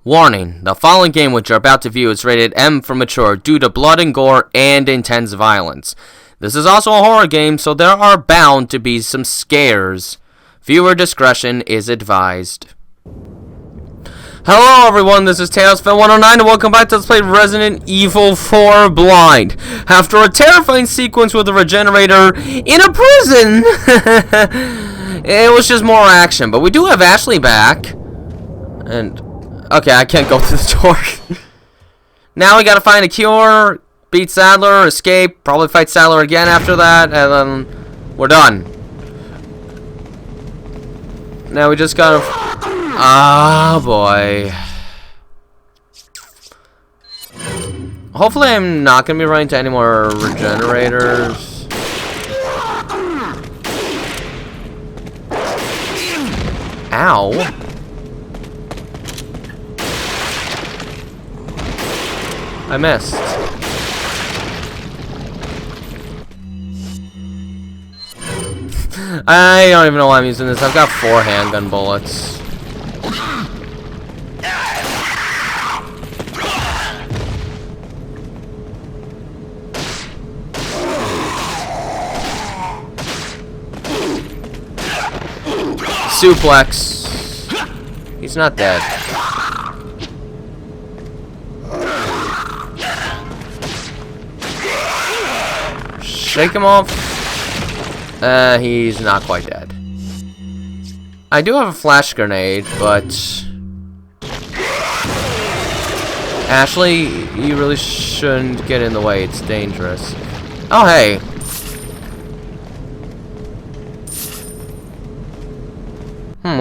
Warning, the following game which you're about to view is rated M for mature due to blood and gore and intense violence. This is also a horror game, so there are bound to be some scares. Viewer discretion is advised. Hello everyone, this is TailsFan109 and welcome back to Let's Play Resident Evil 4 Blind. After a terrifying sequence with a regenerator in a prison, it was just more action. But we do have Ashley back. And, okay, I can't go through the door. Now we gotta find a cure, beat Sadler, escape, probably fight Sadler again after that, and then we're done. Now we just gotta... Ah, boy. Hopefully I'm not gonna be running into any more regenerators. Ow. I missed. I don't even know why I'm using this. I've got 4 handgun bullets. Suplex. He's not dead. Shake him off. He's not quite dead. I do have a flash grenade, but... Ashley, you really shouldn't get in the way. It's dangerous. Oh, hey.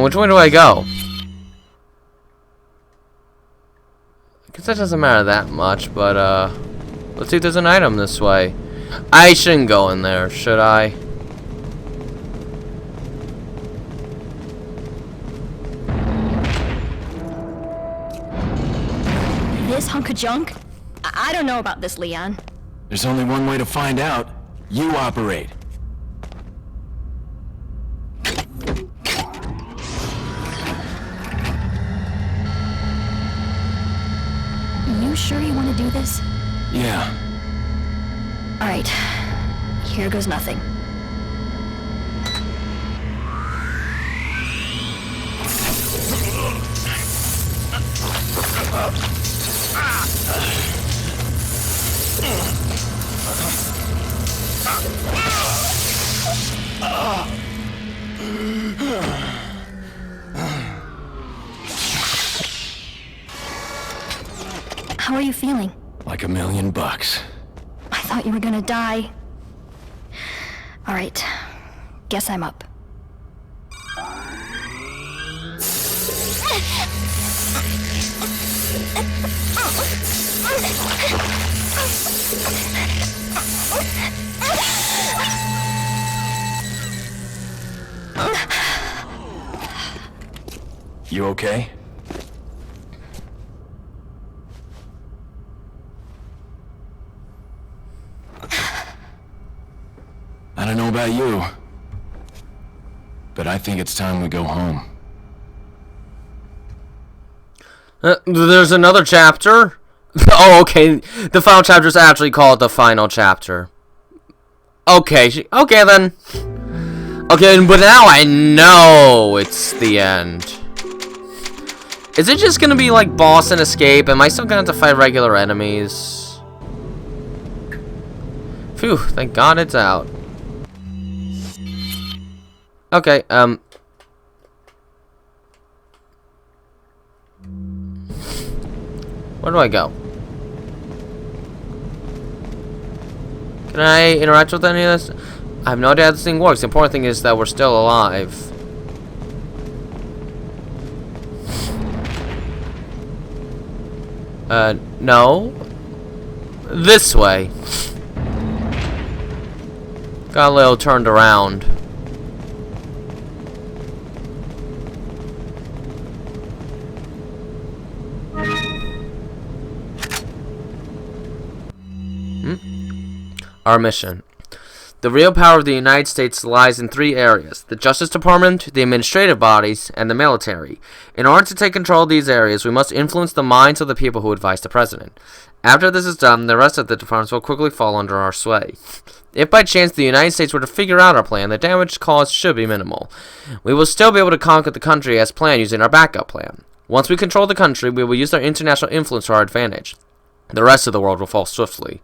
Which way do I go? I guess that doesn't matter that much, but, let's see if there's an item this way. I shouldn't go in there, should I? This hunk of junk? I don't know about this, Leon. There's only one way to find out. You operate. You sure you want to do this? Yeah. Alright. Here goes nothing. How are you feeling? Like $1,000,000. I thought you were gonna die. Alright. Guess I'm up. You okay? I don't know about you, but I think it's time we go home. There's another chapter? Oh, okay. The final chapter is actually called the final chapter. Okay, okay then. Okay, but now I know it's the end. Is it just gonna be like boss and escape? Am I still gonna have to fight regular enemies? Phew, thank God it's out. Okay, where do I go? Can I interact with any of this? I have no idea how this thing works. The important thing is that we're still alive. No. This way. Got a little turned around. Our mission. The real power of the United States lies in 3 areas: the Justice Department, the administrative bodies, and the military. In order to take control of these areas, we must influence the minds of the people who advise the president. After this is done, the rest of the departments will quickly fall under our sway. If by chance the United States were to figure out our plan, the damage caused should be minimal. We will still be able to conquer the country as planned using our backup plan. Once we control the country, we will use our international influence to our advantage. The rest of the world will fall swiftly.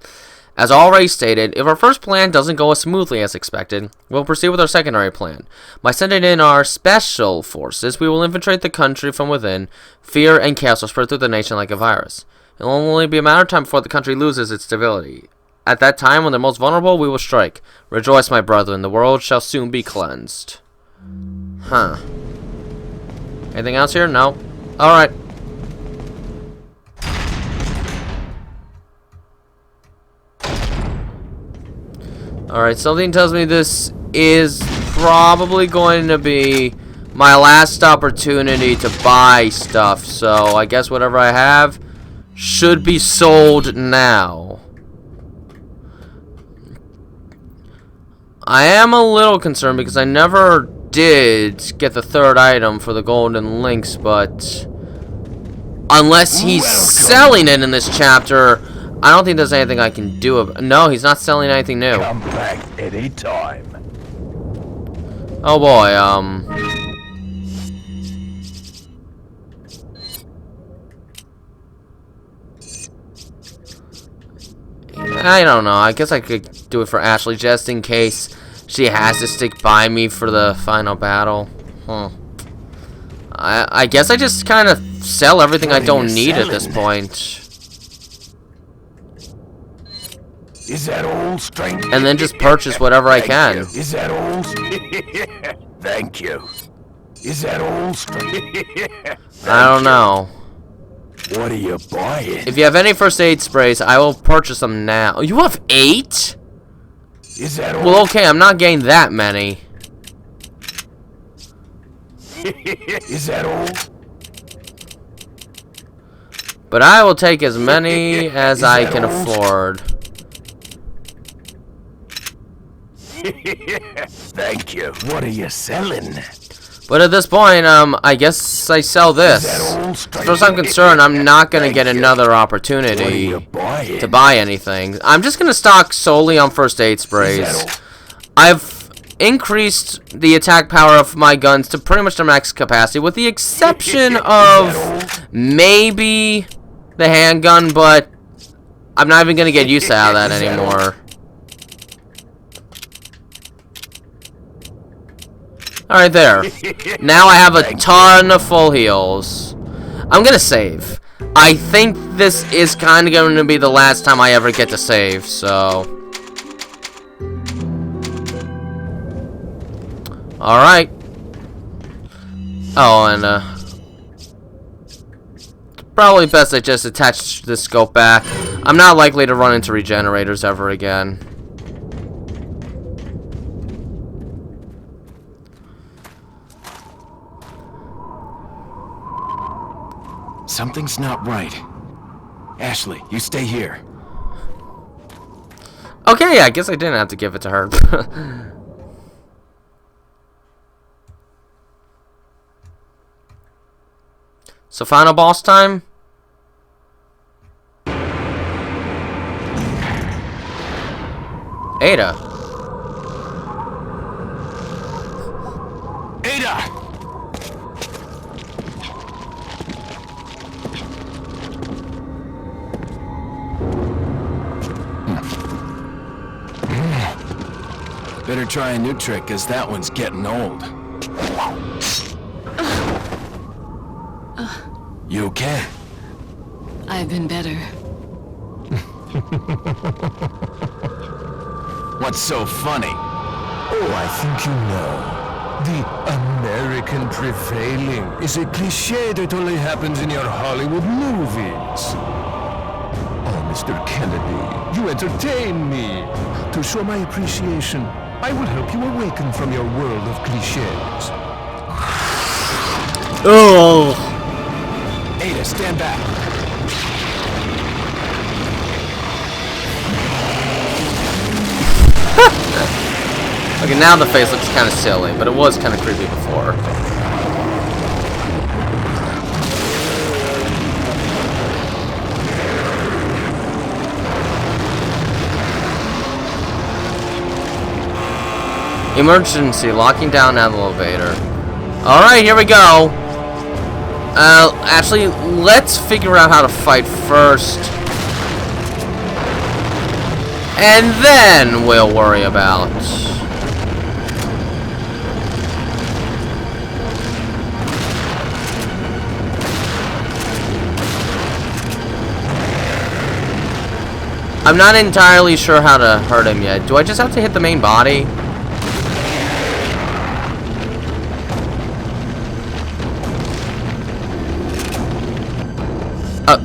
As already stated, if our first plan doesn't go as smoothly as expected, we'll proceed with our secondary plan. By sending in our special forces, we will infiltrate the country from within. Fear and chaos will spread through the nation like a virus. It will only be a matter of time before the country loses its stability. At that time, when they're most vulnerable, we will strike. Rejoice, my brethren, the world shall soon be cleansed. Huh. Anything else here? No. Alright. Alright, something tells me this is probably going to be my last opportunity to buy stuff. So, I guess whatever I have should be sold now. I am a little concerned because I never did get the 3rd item for the golden links, but unless he's selling it in this chapter, I don't think there's anything I can do about it. No, he's not selling anything new. Come back anytime. Oh boy, I don't know. I guess I could do it for Ashley just in case she has to stick by me for the final battle. Huh. I guess I just kind of sell everything I don't need at this point. Is that all, stranger? And then just purchase whatever I can. Is that all? Thank you. Is that all, stranger? I don't know. What are you buying? If you have any first aid sprays, I will purchase them now. Oh, you have 8? Is that all? Well, okay, I'm not getting that many. Is that all? But I will take as many as I can afford. Thank you. What are you selling? But at this point, I guess I sell this. As far as I'm concerned, I'm not going to get another opportunity to buy anything. I'm just going to stock solely on first aid sprays. I've increased the attack power of my guns to pretty much their max capacity, with the exception of maybe the handgun, but I'm not even going to get used out of that anymore. Alright, there. Now I have a ton of full heals. I'm gonna save. I think this is kind of going to be the last time I ever get to save, so... Alright. Oh, and, probably best I just attach the scope back. I'm not likely to run into regenerators ever again. Something's not right. Ashley, you stay here. Okay, yeah, I guess I didn't have to give it to her. So, final boss time? Ada. Ada! Better try a new trick, cause that one's getting old. You okay? I've been better. What's so funny? Oh, I think you know. The American prevailing is a cliché that only happens in your Hollywood movies. Oh, Mr. Kennedy, you entertain me. To show my appreciation, I will help you awaken from your world of clichés. Oh. Ada, stand back. Okay, now the face looks kind of silly, but it was kind of creepy before. Emergency, locking down elevator. Alright, here we go. Actually, let's figure out how to fight first. And then we'll worry about... I'm not entirely sure how to hurt him yet. Do I just have to hit the main body?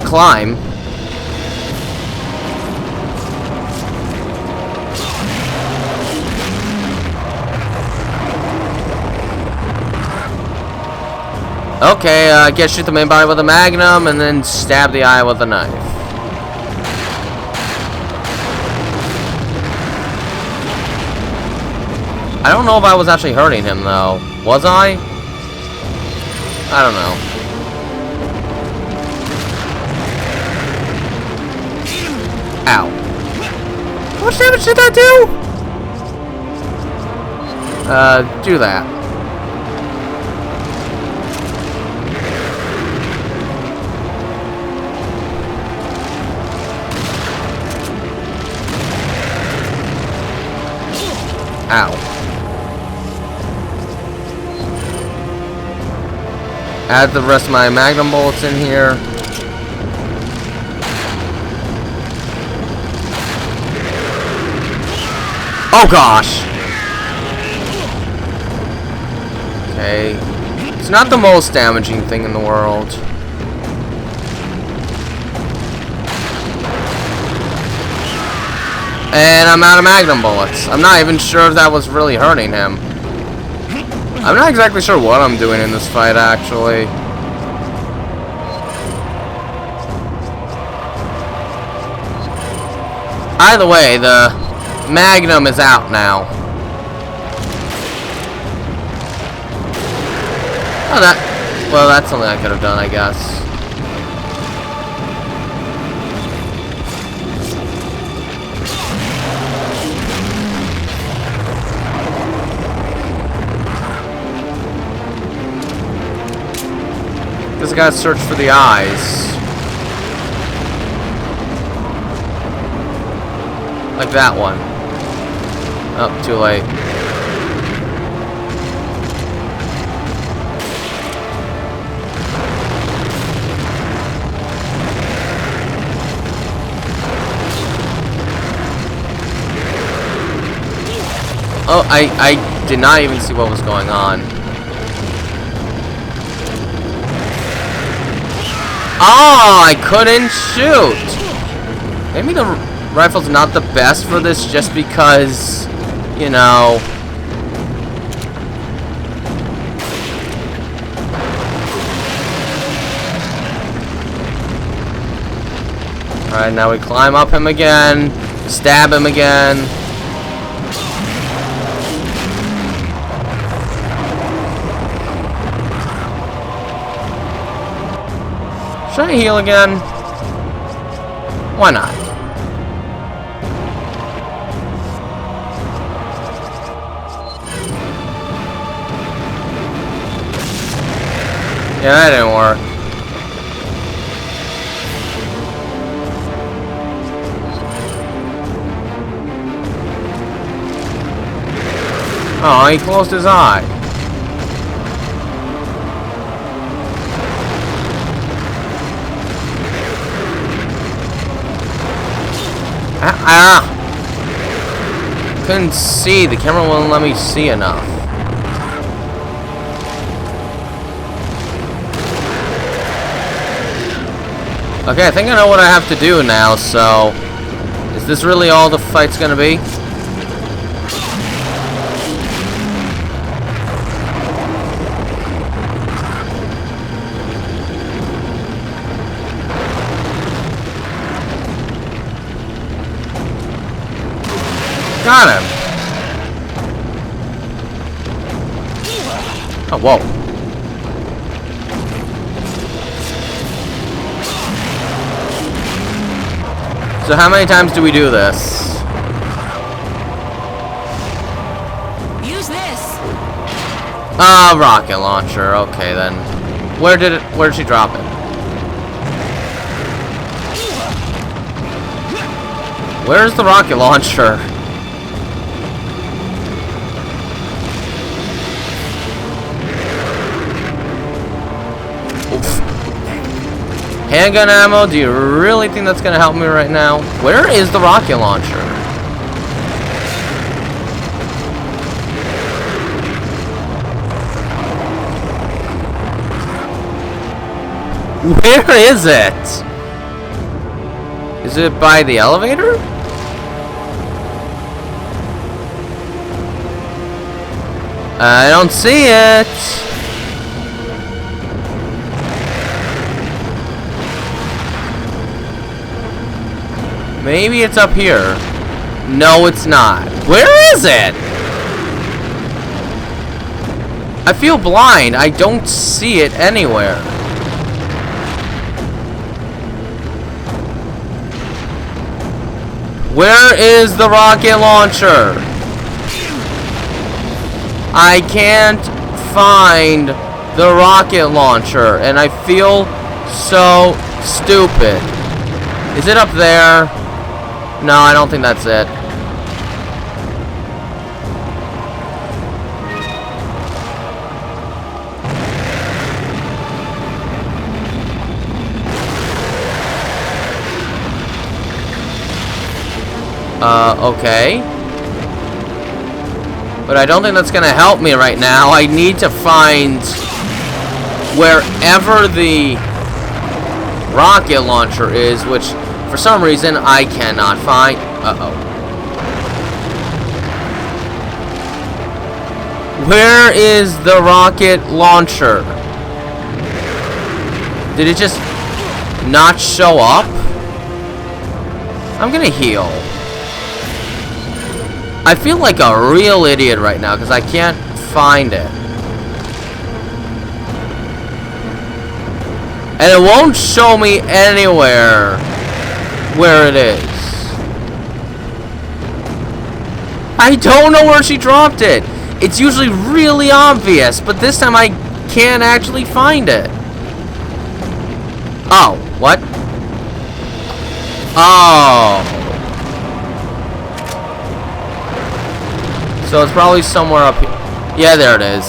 Climb. Okay, I guess shoot the main body with a magnum and then stab the eye with a knife. I don't know if I was actually hurting him though. Was I? I don't know. Ow. How much damage did that do? Do that. Ow. Add the rest of my magnum bullets in here. Oh gosh! Okay. It's not the most damaging thing in the world. And I'm out of magnum bullets. I'm not even sure if that was really hurting him. I'm not exactly sure what I'm doing in this fight, actually. Either way, the magnum is out now. Oh, well, that's something I could have done, I guess. Guess I gotta search for the eyes. Like that one. Oh, too late. Oh, I did not even see what was going on. Oh, I couldn't shoot. Maybe the rifle's not the best for this just because, you know. Alright, now we climb up him again, stab him again. Should I heal again? Why not? Yeah, that didn't work. Oh, he closed his eye. Couldn't see. The camera wouldn't let me see enough. Okay, I think I know what I have to do now, so... Is this really all the fight's gonna be? Got him. Oh, whoa. So how many times do we do this? Use this. Ah, rocket launcher. Okay, then. Where did she drop it? Where's the rocket launcher? Oof. Handgun ammo, do you really think that's gonna help me right now? Where is the rocket launcher? Where is it? Is it by the elevator? I don't see it. Maybe it's up here. No, it's not. Where is it? I feel blind. I don't see it anywhere. Where is the rocket launcher? I can't find the rocket launcher, and I feel so stupid. Is it up there? No, I don't think that's it. Okay. But I don't think that's gonna help me right now. I need to find wherever the rocket launcher is, which for some reason I cannot find. Uh-oh. Where is the rocket launcher? Did it just not show up? I'm gonna heal. I feel like a real idiot right now because I can't find it. And it won't show me anywhere where it is. I don't know where she dropped it. It's usually really obvious, but this time I can't actually find it. Oh, what? Oh. So it's probably somewhere up here. Yeah, there it is.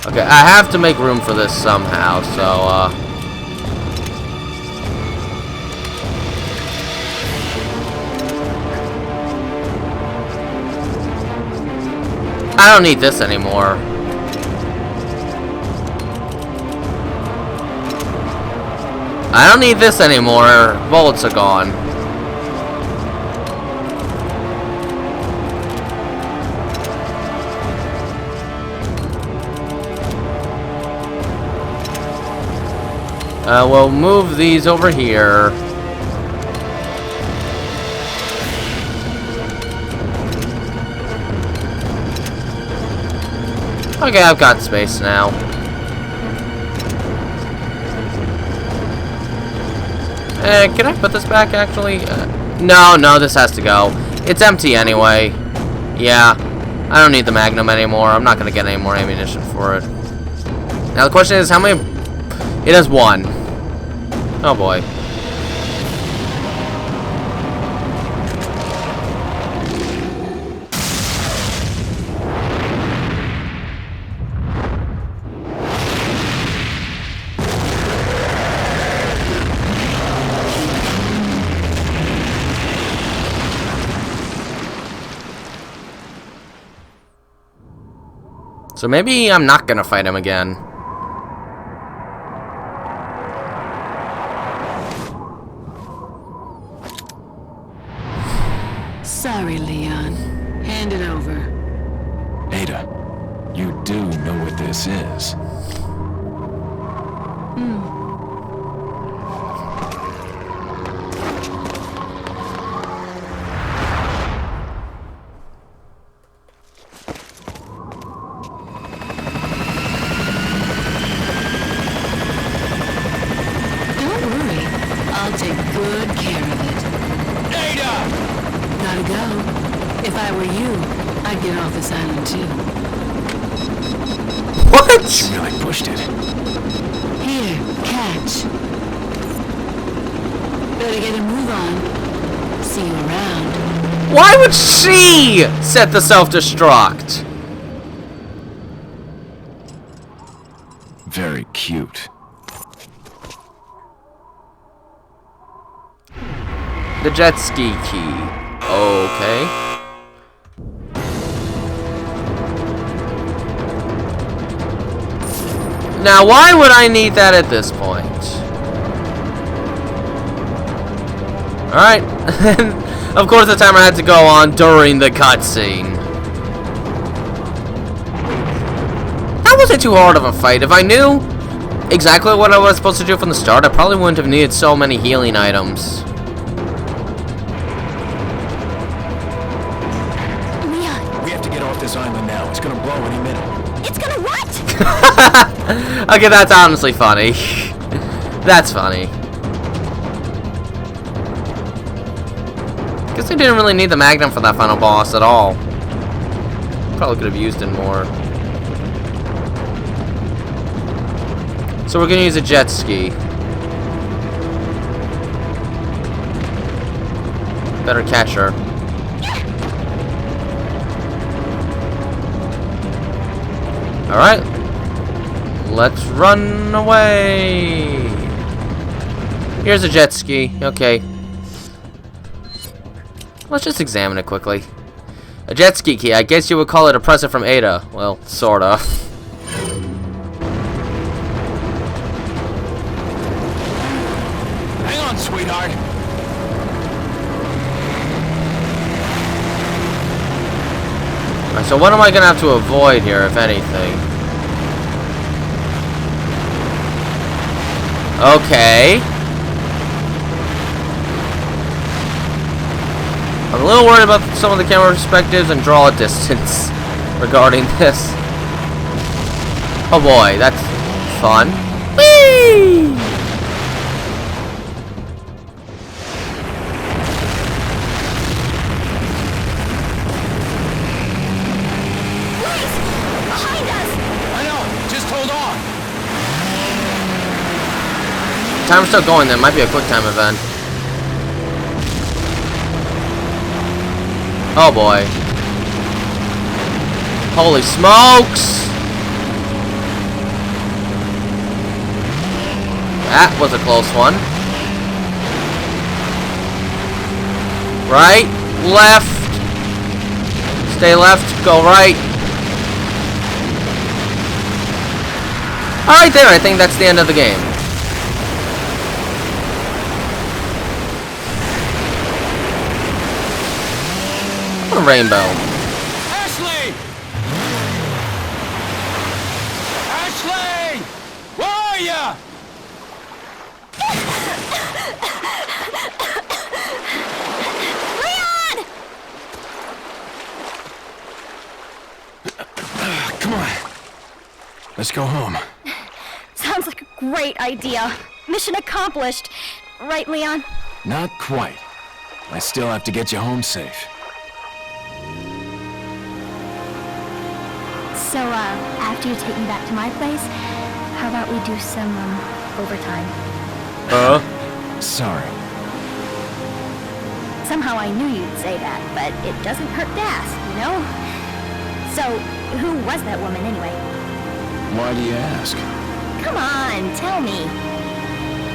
Okay, I have to make room for this somehow, so, I don't need this anymore. I don't need this anymore. Bullets are gone. We'll move these over here. Okay, I've got space now. Can I put this back, actually? No, this has to go. It's empty anyway. Yeah, I don't need the Magnum anymore. I'm not going to get any more ammunition for it. Now, the question is, how many... It has one. Oh, boy. So maybe I'm not gonna fight him again. Sorry, Leon. Hand it over. Ada, you do know what this is. gotta go. If I were you, I'd get off this island too. What? She really pushed it. Here, catch. Better get a move on. See you around. Why would she set the self-destruct? Very cute. The jet ski key. Okay. Now, why would I need that at this point? Alright. Of course, the timer had to go on during the cutscene. That wasn't too hard of a fight. If I knew exactly what I was supposed to do from the start, I probably wouldn't have needed so many healing items. We have to get off this island now. It's gonna blow any minute. It's gonna what? Okay, that's honestly funny. That's funny. Guess I didn't really need the Magnum for that final boss at all. Probably could have used it more. So we're gonna use a jet ski. Better catch her. Alright. Let's run away. Here's a jet ski. Okay. Let's just examine it quickly. A jet ski key. I guess you would call it a present from Ada. Well, sorta. Hang on, sweetheart. Alright, so what am I gonna have to avoid here, if anything? Okay. I'm a little worried about some of the camera perspectives and draw distance regarding this. Oh boy, that's fun. Whee! Behind us! I know. Just hold on. Time's still going, there might be a quick time event. Oh boy. Holy smokes! That was a close one. Right, left. Stay left, go right. Alright there, I think that's the end of the game. A rainbow. Ashley! Ashley! Where are ya? Leon! Come on. Let's go home. Sounds like a great idea. Mission accomplished. Right, Leon? Not quite. I still have to get you home safe. So, after you take me back to my place, how about we do some, overtime? Sorry. Somehow I knew you'd say that, but it doesn't hurt to ask, you know? So, who was that woman anyway? Why do you ask? Come on, tell me.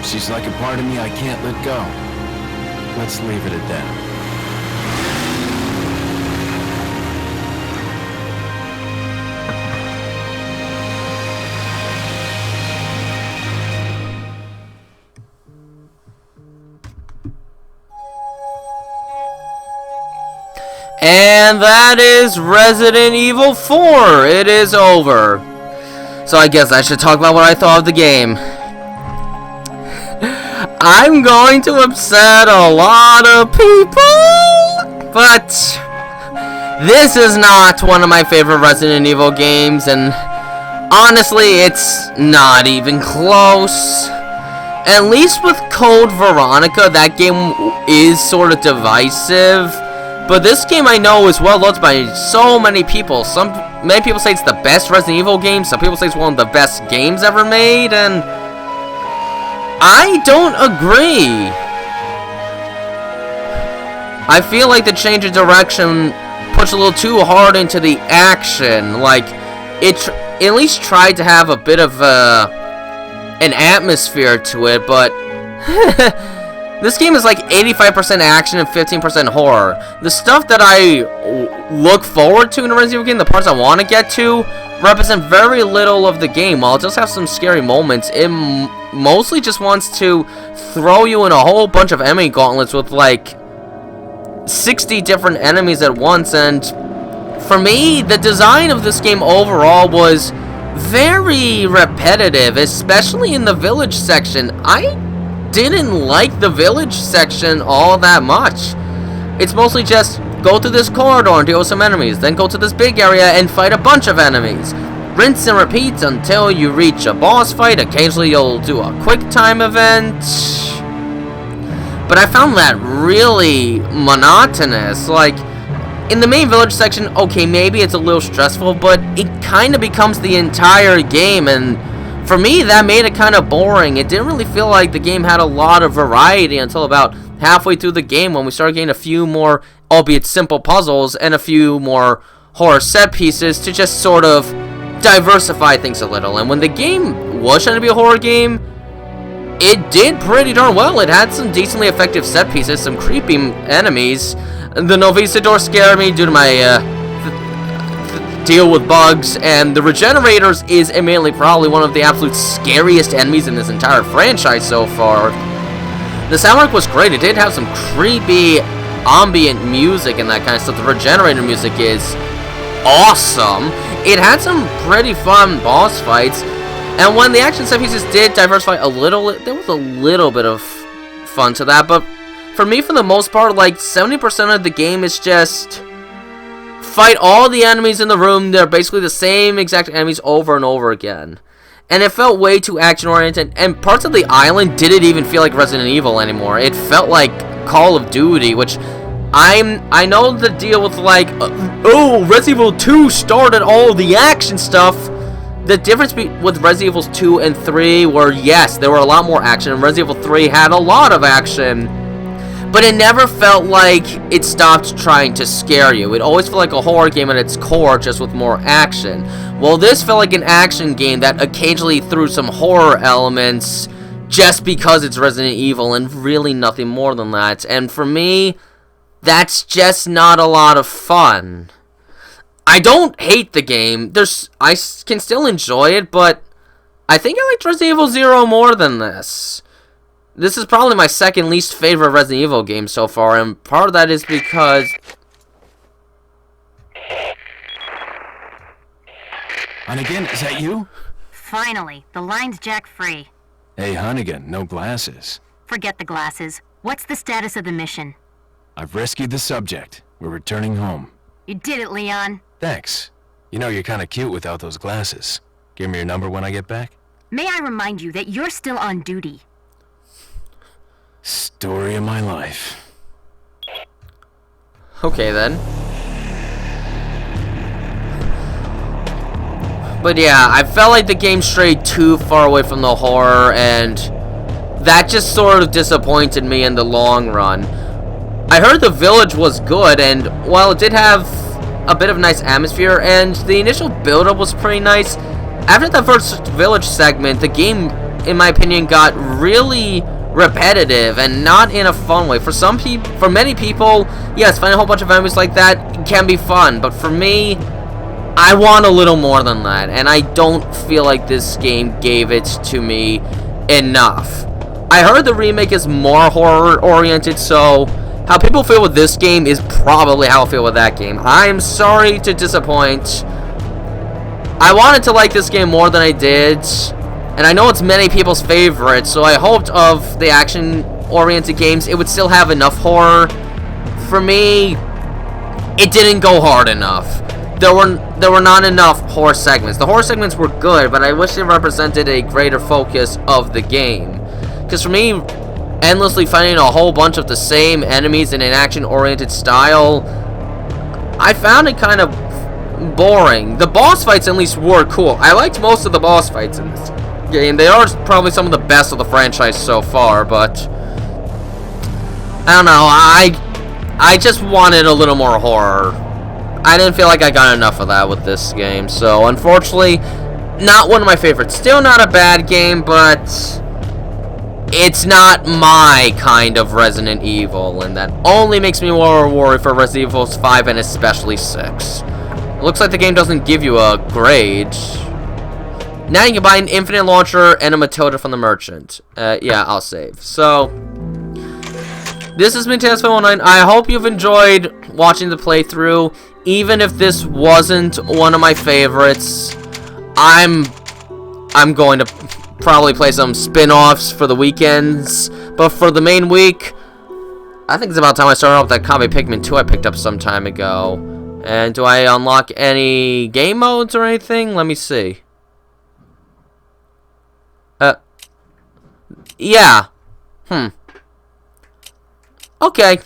She's like a part of me I can't let go. Let's leave it at that. And that is Resident Evil 4. It is over. So I guess I should talk about what I thought of the game. I'm going to upset a lot of people, but this is not one of my favorite Resident Evil games, and honestly, it's not even close. At least with Code Veronica, that game is sort of divisive. But this game I know is well loved by so many people. Many people say it's the best Resident Evil game. Some people say it's one of the best games ever made, and I don't agree. I feel like the change of direction puts a little too hard into the action. Like, it at least tried to have a bit of an atmosphere to it, but this game is like 85% action and 15% horror. The stuff that I look forward to in a Resident Evil game, the parts I want to get to, represent very little of the game. While it does have some scary moments, it mostly just wants to throw you in a whole bunch of enemy gauntlets with like 60 different enemies at once. And for me, the design of this game overall was very repetitive, especially in the village section. I didn't like the village section all that much. It's mostly just go through this corridor and deal with some enemies, then go to this big area and fight a bunch of enemies. Rinse and repeat until you reach a boss fight. Occasionally you'll do a quick time event. But I found that really monotonous. Like, in the main village section, okay, maybe it's a little stressful, but it kind of becomes the entire game, and for me, that made it kind of boring. It didn't really feel like the game had a lot of variety until about halfway through the game, when we started getting a few more, albeit simple, puzzles and a few more horror set pieces to just sort of diversify things a little. And when the game was trying to be a horror game, it did pretty darn well. It had some decently effective set pieces, some creepy enemies. The Novice door scared me due to my deal with bugs, and the Regenerators is admittedly probably one of the absolute scariest enemies in this entire franchise so far. The soundtrack was great. It did have some creepy ambient music and that kind of stuff. The Regenerator music is awesome. It had some pretty fun boss fights, and when the action set pieces did diversify a little, there was a little bit of fun to that, but for me, for the most part, like 70% of the game is just fight all the enemies in the room. They're basically the same exact enemies over and over again. And it felt way too action-oriented, and parts of the island didn't even feel like Resident Evil anymore. It felt like Call of Duty, which I know the deal with like, oh, Resident Evil 2 started all the action stuff. The difference with Resident Evil 2 and 3 were, yes, there were a lot more action, and Resident Evil 3 had a lot of action. But it never felt like it stopped trying to scare you. It always felt like a horror game at its core, just with more action. Well, this felt like an action game that occasionally threw some horror elements just because it's Resident Evil, and really nothing more than that. And for me, that's just not a lot of fun. I don't hate the game. I can still enjoy it, but I think I liked Resident Evil 0 more than this. This is probably my second least favorite Resident Evil game so far, and part of that is because... Hunnigan, is that you? Finally, the line's jack-free. Hey, Hunnigan, no glasses. Forget the glasses. What's the status of the mission? I've rescued the subject. We're returning home. You did it, Leon. Thanks. You know, you're kind of cute without those glasses. Give me your number when I get back. May I remind you that you're still on duty. Story of my life. Okay, then. But yeah, I felt like the game strayed too far away from the horror, and that just sort of disappointed me in the long run. I heard the village was good, and while it did have a bit of nice atmosphere, and the initial build-up was pretty nice, after the first village segment, the game, in my opinion, got really repetitive and not in a fun way. For many people, yes, finding a whole bunch of enemies like that can be fun, but for me, I want a little more than that, and I don't feel like this game gave it to me enough. I heard the remake is more horror-oriented, so how people feel with this game is probably how I feel with that game. I'm sorry to disappoint. I wanted to like this game more than I did, and I know it's many people's favorite, so I hoped of the action-oriented games, it would still have enough horror. For me, it didn't go hard enough. There were not enough horror segments. The horror segments were good, but I wish they represented a greater focus of the game. Because for me, endlessly fighting a whole bunch of the same enemies in an action-oriented style I found it kind of boring. The boss fights at least were cool. I liked most of the boss fights in this game. They are probably some of the best of the franchise so far, but I don't know. I just wanted a little more horror. I didn't feel like I got enough of that with this game, so unfortunately, not one of my favorites. Still not a bad game, but it's not my kind of Resident Evil, and that only makes me more worried for Resident Evil 5 and especially 6. It looks like the game doesn't give you a grade. Now you can buy an Infinite Launcher and a Matilda from the merchant. Yeah, I'll save. So, this has been TailsFan19. I hope you've enjoyed watching the playthrough. Even if this wasn't one of my favorites, I'm going to probably play some spin-offs for the weekends. But for the main week, I think it's about time I started off with that Copy Pikmin 2 I picked up some time ago. And do I unlock any game modes or anything? Let me see. Yeah. Okay.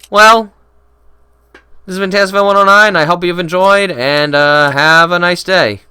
Well, this has been TailsFan19. I hope you've enjoyed, and have a nice day.